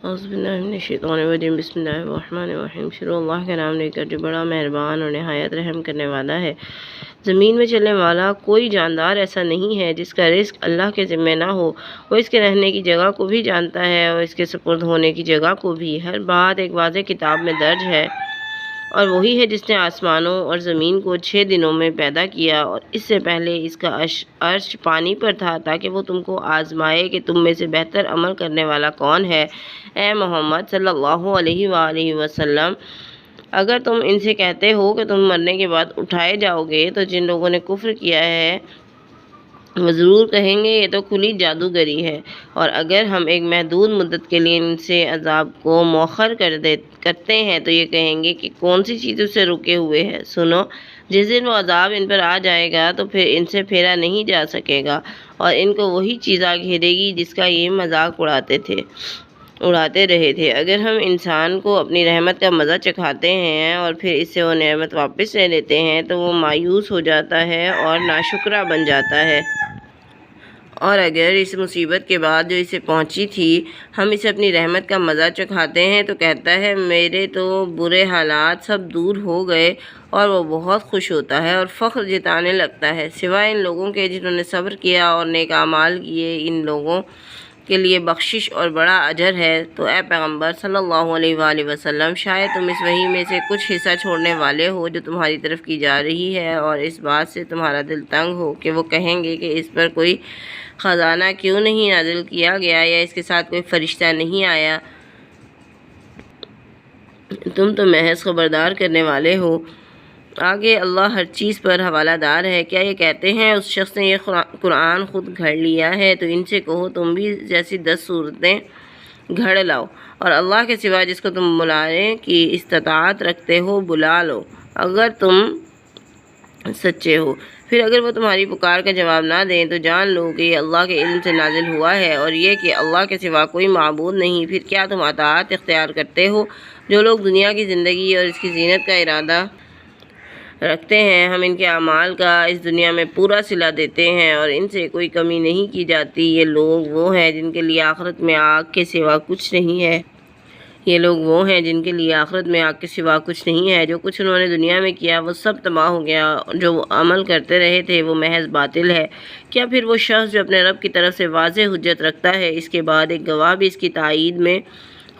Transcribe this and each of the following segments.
اعوذ باللہ من الشیطان الرجیم بسم اللہ الرحمن الرحیم شروع اللہ کا نام لے کر جو بڑا مہربان اور نہایت رحم کرنے والا ہے۔ زمین میں چلنے والا کوئی جاندار ایسا نہیں ہے جس کا رزق اللہ کے ذمہ نہ ہو۔ وہ اس کے رہنے کی جگہ کو بھی جانتا ہے اور اس کے سپرد ہونے کی جگہ کو بھی۔ ہر بات ایک واضح کتاب میں درج ہے، اور وہی ہے جس نے آسمانوں اور زمین کو 6 دنوں میں پیدا کیا، اور اس سے پہلے اس کا عرش پانی پر تھا تاکہ وہ تم کو آزمائے کہ تم میں سے بہتر عمل کرنے والا کون ہے۔ اے محمد صلی اللہ علیہ وآلہ وسلم، اگر تم ان سے کہتے ہو کہ تم مرنے کے بعد اٹھائے جاؤ گے تو جن لوگوں نے کفر کیا ہے وہ ضرور کہیں گے یہ تو کھلی جادوگری ہے، اور اگر ہم ایک محدود مدت کے لیے ان سے عذاب کو مؤخر کرتے ہیں تو یہ کہیں گے کہ کون سی چیز اس سے رکے ہوئے ہے۔ سنو، جس دن وہ عذاب ان پر آ جائے گا تو پھر ان سے پھیرا نہیں جا سکے گا، اور ان کو وہی چیز آ گھیرے گی جس کا یہ مذاق اڑاتے رہے تھے۔ اگر ہم انسان کو اپنی رحمت کا مزہ چکھاتے ہیں اور پھر اس سے وہ نعمت واپس لے لیتے ہیں تو وہ مایوس ہو جاتا ہے اور ناشکرا بن جاتا ہے، اور اگر اس مصیبت کے بعد جو اسے پہنچی تھی ہم اسے اپنی رحمت کا مزہ چکھاتے ہیں تو کہتا ہے میرے تو برے حالات سب دور ہو گئے، اور وہ بہت خوش ہوتا ہے اور فخر جتانے لگتا ہے، سوائے ان لوگوں کے جنہوں نے صبر کیا اور نیک اعمال کیے، ان لوگوں کے لیے بخشش اور بڑا اجر ہے۔ تو اے پیغمبر صلی اللہ علیہ وآلہ وسلم، شاید تم اس وحی میں سے کچھ حصہ چھوڑنے والے ہو جو تمہاری طرف کی جا رہی ہے، اور اس بات سے تمہارا دل تنگ ہو کہ وہ کہیں گے کہ اس پر کوئی خزانہ کیوں نہیں نازل کیا گیا یا اس کے ساتھ کوئی فرشتہ نہیں آیا۔ تم تو محض خبردار کرنے والے ہو، آگے اللہ ہر چیز پر حوالہ دار ہے۔ کیا یہ کہتے ہیں اس شخص نے یہ قرآن خود گھڑ لیا ہے؟ تو ان سے کہو تم بھی جیسی 10 صورتیں گھڑ لاؤ، اور اللہ کے سوا جس کو تم بلانے کی استطاعت رکھتے ہو بلا لو اگر تم سچے ہو۔ پھر اگر وہ تمہاری پکار کا جواب نہ دیں تو جان لو کہ یہ اللہ کے علم سے نازل ہوا ہے، اور یہ کہ اللہ کے سوا کوئی معبود نہیں۔ پھر کیا تم اطاعت اختیار کرتے ہو؟ جو لوگ دنیا کی زندگی اور اس کی زینت کا ارادہ رکھتے ہیں ہم ان کے اعمال کا اس دنیا میں پورا صلہ دیتے ہیں اور ان سے کوئی کمی نہیں کی جاتی۔ یہ لوگ وہ ہیں جن کے لیے آخرت میں آگ کے سوا کچھ نہیں ہے۔ جو کچھ انہوں نے دنیا میں کیا وہ سب تباہ ہو گیا، جو وہ عمل کرتے رہے تھے وہ محض باطل ہے۔ کیا پھر وہ شخص جو اپنے رب کی طرف سے واضح حجت رکھتا ہے، اس کے بعد ایک گواہ بھی اس کی تائید میں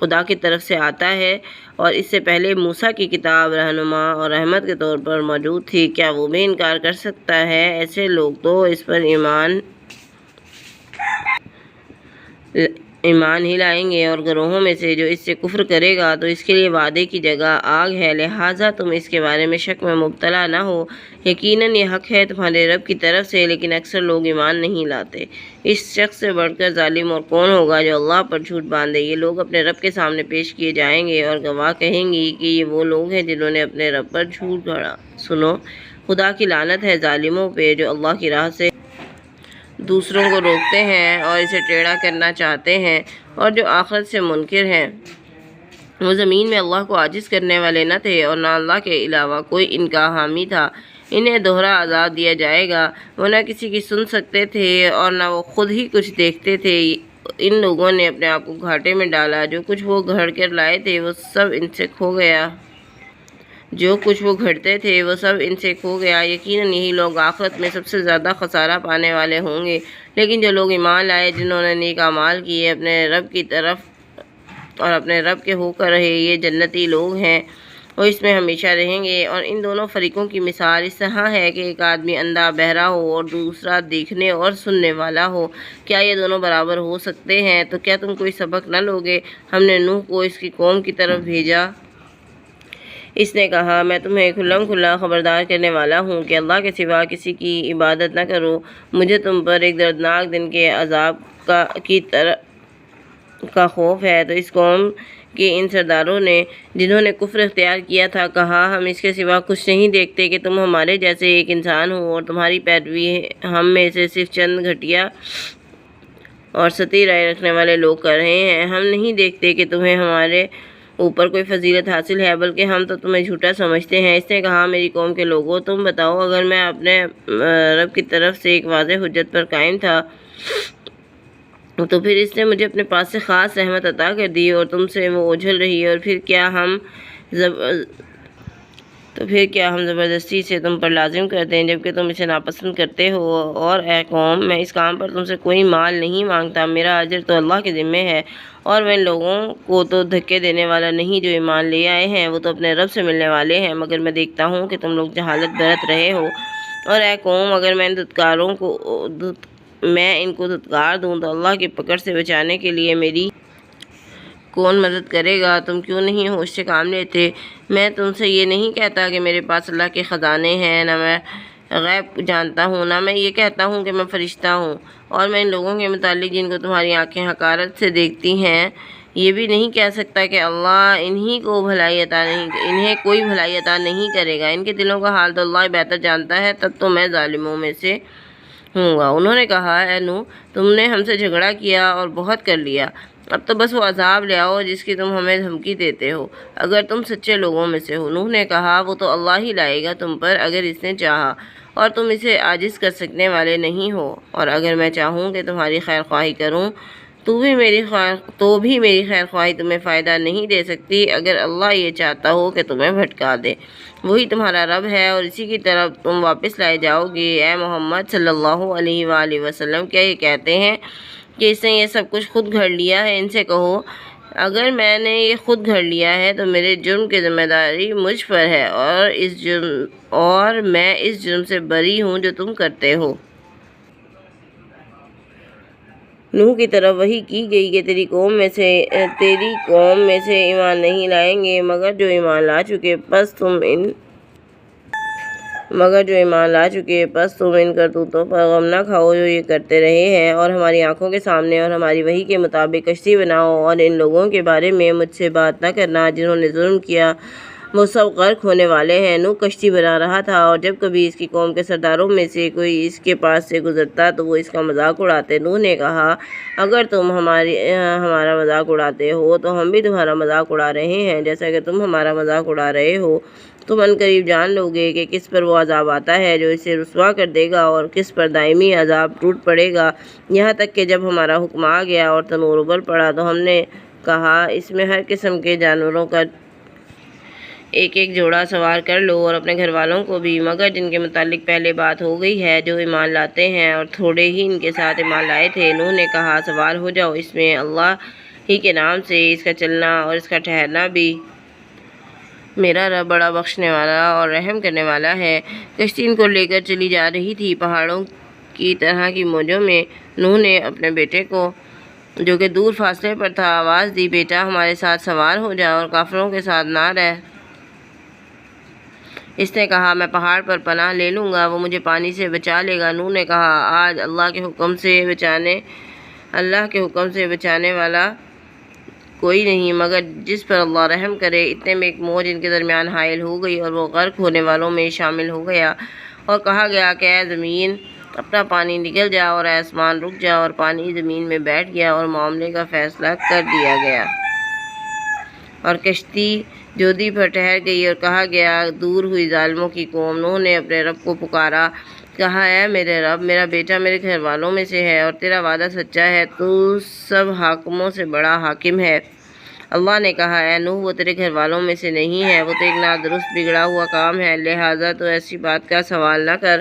خدا کی طرف سے آتا ہے، اور اس سے پہلے موسیٰ کی کتاب رہنما اور رحمت کے طور پر موجود تھی، کیا وہ بھی انکار کر سکتا ہے؟ ایسے لوگ تو اس پر ایمان ہی لائیں گے، اور گروہوں میں سے جو اس سے کفر کرے گا تو اس کے لیے وعدے کی جگہ آگ ہے، لہٰذا تم اس کے بارے میں شک میں مبتلا نہ ہو۔ یقیناً یہ حق ہے تمہارے رب کی طرف سے، لیکن اکثر لوگ ایمان نہیں لاتے۔ اس شخص سے بڑھ کر ظالم اور کون ہوگا جو اللہ پر جھوٹ باندھے؟ یہ لوگ اپنے رب کے سامنے پیش کیے جائیں گے اور گواہ کہیں گی کہ یہ وہ لوگ ہیں جنہوں نے اپنے رب پر جھوٹ گھڑا۔ سنو، خدا کی لعنت ہے ظالموں پہ جو اللہ کی راہ سے دوسروں کو روکتے ہیں اور اسے ٹیڑھا کرنا چاہتے ہیں، اور جو آخرت سے منکر ہیں۔ وہ زمین میں اللہ کو عاجز کرنے والے نہ تھے اور نہ اللہ کے علاوہ کوئی ان کا حامی تھا۔ انہیں دوہرا عذاب دیا جائے گا، وہ نہ کسی کی سن سکتے تھے اور نہ وہ خود ہی کچھ دیکھتے تھے۔ ان لوگوں نے اپنے آپ کو گھاٹے میں ڈالا، جو کچھ وہ گھڑ کر لائے تھے وہ سب ان سے کھو گیا۔ یقیناً یہی لوگ آخرت میں سب سے زیادہ خسارہ پانے والے ہوں گے۔ لیکن جو لوگ ایمان لائے، جنہوں نے نیک اعمال کیے اپنے رب کی طرف اور اپنے رب کے ہو کر رہے، یہ جنتی لوگ ہیں، وہ اس میں ہمیشہ رہیں گے۔ اور ان دونوں فریقوں کی مثال اس طرح ہے کہ ایک آدمی اندھا بہرا ہو اور دوسرا دیکھنے اور سننے والا ہو، کیا یہ دونوں برابر ہو سکتے ہیں؟ تو کیا تم کوئی سبق نہ لوگے؟ ہم نے نوح کو اس کی قوم کی طرف بھیجا، اس نے کہا میں تمہیں کھلم کھلا خبردار کرنے والا ہوں کہ اللہ کے سوا کسی کی عبادت نہ کرو، مجھے تم پر ایک دردناک دن کے عذاب کا خوف ہے۔ تو اس قوم کے ان سرداروں نے جنہوں نے کفر اختیار کیا تھا کہا ہم اس کے سوا کچھ نہیں دیکھتے کہ تم ہمارے جیسے ایک انسان ہو اور تمہاری پیروی ہم میں سے صرف چند گھٹیا اور سطحی رائے رکھنے والے لوگ کر رہے ہیں۔ ہم نہیں دیکھتے کہ تمہیں ہمارے اوپر کوئی فضیلت حاصل ہے، بلکہ ہم تو تمہیں جھوٹا سمجھتے ہیں۔ اس نے کہا میری قوم کے لوگوں، تم بتاؤ اگر میں اپنے رب کی طرف سے ایک واضح حجت پر قائم تھا تو پھر اس نے مجھے اپنے پاس سے خاص رحمت عطا کر دی اور تم سے وہ اجھل رہی ہے، اور پھر کیا ہم زبردستی سے تم پر لازم کرتے ہیں جبکہ تم اسے ناپسند کرتے ہو؟ اور اے قوم، میں اس کام پر تم سے کوئی مال نہیں مانگتا، میرا اجر تو اللہ کے ذمے ہے، اور میں ان لوگوں کو تو دھکے دینے والا نہیں جو ایمان لے آئے ہیں، وہ تو اپنے رب سے ملنے والے ہیں، مگر میں دیکھتا ہوں کہ تم لوگ جہالت برت رہے ہو۔ اور اے قوم، اگر میں ان کو دھتکار دوں تو اللہ کی پکڑ سے بچانے کے لیے میری کون مدد کرے گا؟ تم کیوں نہیں ہوش سے کام لیتے؟ میں تم سے یہ نہیں کہتا کہ میرے پاس اللہ کے خزانے ہیں، نہ میں غیب جانتا ہوں، نہ میں یہ کہتا ہوں کہ میں فرشتہ ہوں، اور میں ان لوگوں کے متعلق جن کو تمہاری آنکھیں حقارت سے دیکھتی ہیں یہ بھی نہیں کہہ سکتا کہ اللہ انہیں کوئی بھلائی عطا نہیں کرے گا۔ ان کے دلوں کا حال تو اللہ بہتر جانتا ہے، تب تو میں ظالموں میں سے ہوں گا۔ انہوں نے کہا، اے نوح، تم نے ہم سے جھگڑا کیا اور بہت کر لیا، اب تو بس وہ عذاب لے آؤ جس کی تم ہمیں دھمکی دیتے ہو، اگر تم سچے لوگوں میں سے ہو۔ نوح نے کہا، وہ تو اللہ ہی لائے گا تم پر اگر اس نے چاہا، اور تم اسے عاجز کر سکنے والے نہیں ہو، اور اگر میں چاہوں کہ تمہاری خیر خواہی کروں تو بھی میری خیر خواہی تمہیں فائدہ نہیں دے سکتی، اگر اللہ یہ چاہتا ہو کہ تمہیں بھٹکا دے۔ وہی تمہارا رب ہے اور اسی کی طرف تم واپس لائے جاؤ گے۔ اے محمد صلی اللہ علیہ وآلہ وسلم، کیا یہ کہتے ہیں کہ اس نے یہ سب کچھ خود گھڑ لیا ہے؟ ان سے کہو، اگر میں نے یہ خود گھڑ لیا ہے تو میرے جرم کی ذمہ داری مجھ پر ہے، اور میں اس جرم سے بری ہوں جو تم کرتے ہو۔ نوح کی طرف وحی کی گئی کہ تیری قوم میں سے ایمان نہیں لائیں گے مگر جو ایمان لا چکے، پس تم ان کرتوتوں پر غم نہ کھاؤ جو یہ کرتے رہے ہیں، اور ہماری آنکھوں کے سامنے اور ہماری وحی کے مطابق کشتی بناؤ، اور ان لوگوں کے بارے میں مجھ سے بات نہ کرنا جنہوں نے ظلم کیا، وہ سب غرق ہونے والے ہیں۔ نوح کشتی بنا رہا تھا اور جب کبھی اس کی قوم کے سرداروں میں سے کوئی اس کے پاس سے گزرتا تو وہ اس کا مذاق اڑاتے۔ نوح نے کہا، اگر تم ہمارا مذاق اڑاتے ہو تو ہم بھی تمہارا مذاق اڑا رہے ہیں، جیسا کہ تم ہمارا مذاق اڑا رہے ہو۔ تم عنقریب جان لو گے کہ کس پر وہ عذاب آتا ہے جو اسے رسوا کر دے گا، اور کس پر دائمی عذاب ٹوٹ پڑے گا، یہاں تک کہ جب ہمارا حکم آ گیا اور تنور ابل پڑا تو ہم نے کہا، اس میں ہر قسم کے جانوروں کا ایک جوڑا سوار کر لو اور اپنے گھر والوں کو بھی، مگر جن کے متعلق پہلے بات ہو گئی ہے جو ایمان لاتے ہیں، اور تھوڑے ہی ان کے ساتھ ایمان لائے تھے۔ نوح نے کہا، سوار ہو جاؤ اس میں اللہ ہی کے نام سے، اس کا چلنا اور اس کا ٹھہرنا بھی میرا رب بڑا بخشنے والا اور رحم کرنے والا ہے۔ کشتی ان کو لے کر چلی جا رہی تھی پہاڑوں کی طرح کی موجوں میں۔ نوح نے اپنے بیٹے کو جو کہ دور فاصلے پر تھا آواز دی، بیٹا ہمارے ساتھ سوار ہو جا اور کافروں کے ساتھ نہ رہ۔ اس نے کہا، میں پہاڑ پر پناہ لے لوں گا، وہ مجھے پانی سے بچا لے گا۔ نوح نے کہا، آج اللہ کے حکم سے بچانے والا کوئی نہیں مگر جس پر اللہ رحم کرے۔ اتنے میں ایک موج ان کے درمیان حائل ہو گئی اور وہ غرق ہونے والوں میں شامل ہو گیا، اور کہا گیا کہ اے زمین اپنا پانی نگل جا، اور اے آسمان رک جا، اور پانی زمین میں بیٹھ گیا اور معاملے کا فیصلہ کر دیا گیا، اور کشتی جودی پر ٹھہر گئی، اور کہا گیا، دور ہوئی ظالموں کی قوم۔ نوح نے اپنے رب کو پکارا، کہا، اے میرے رب، میرا بیٹا میرے گھر والوں میں سے ہے اور تیرا وعدہ سچا ہے، تو سب حاکموں سے بڑا حاکم ہے۔ اللہ نے کہا، اے نوح، وہ تیرے گھر والوں میں سے نہیں ہے، وہ تو ایک نادرست بگڑا ہوا کام ہے، لہٰذا تو ایسی بات کا سوال نہ کر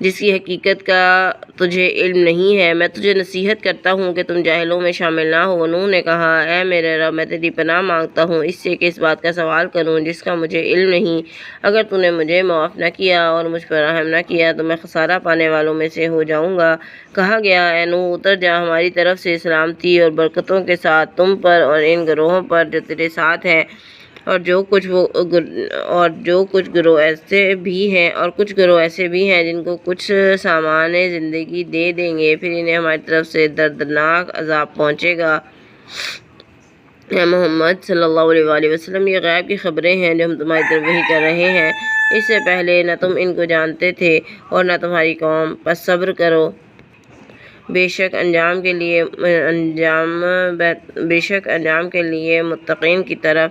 جس کی حقیقت کا تجھے علم نہیں ہے، میں تجھے نصیحت کرتا ہوں کہ تم جاہلوں میں شامل نہ ہو۔ نوح نے کہا، اے میرے رب، میں تیری پناہ مانگتا ہوں اس سے کہ اس بات کا سوال کروں جس کا مجھے علم نہیں، اگر تو نے مجھے معاف نہ کیا اور مجھ پر رحم نہ کیا تو میں خسارہ پانے والوں میں سے ہو جاؤں گا۔ کہا گیا، اے نوح، اتر جا، ہماری طرف سے سلامتی اور برکتوں کے ساتھ تم پر اور ان گروہوں پر جو تیرے ساتھ ہیں، اور کچھ گروہ ایسے بھی ہیں جن کو کچھ سامان زندگی دے دیں گے، پھر انہیں ہماری طرف سے دردناک عذاب پہنچے گا۔ اے محمد صلی اللہ علیہ وآلہ وسلم، یہ غیب کی خبریں ہیں جو ہم تمہاری طرف وحی کر رہے ہیں، اس سے پہلے نہ تم ان کو جانتے تھے اور نہ تمہاری قوم، پس صبر کرو، بے شک انجام کے لیے متقین کی طرف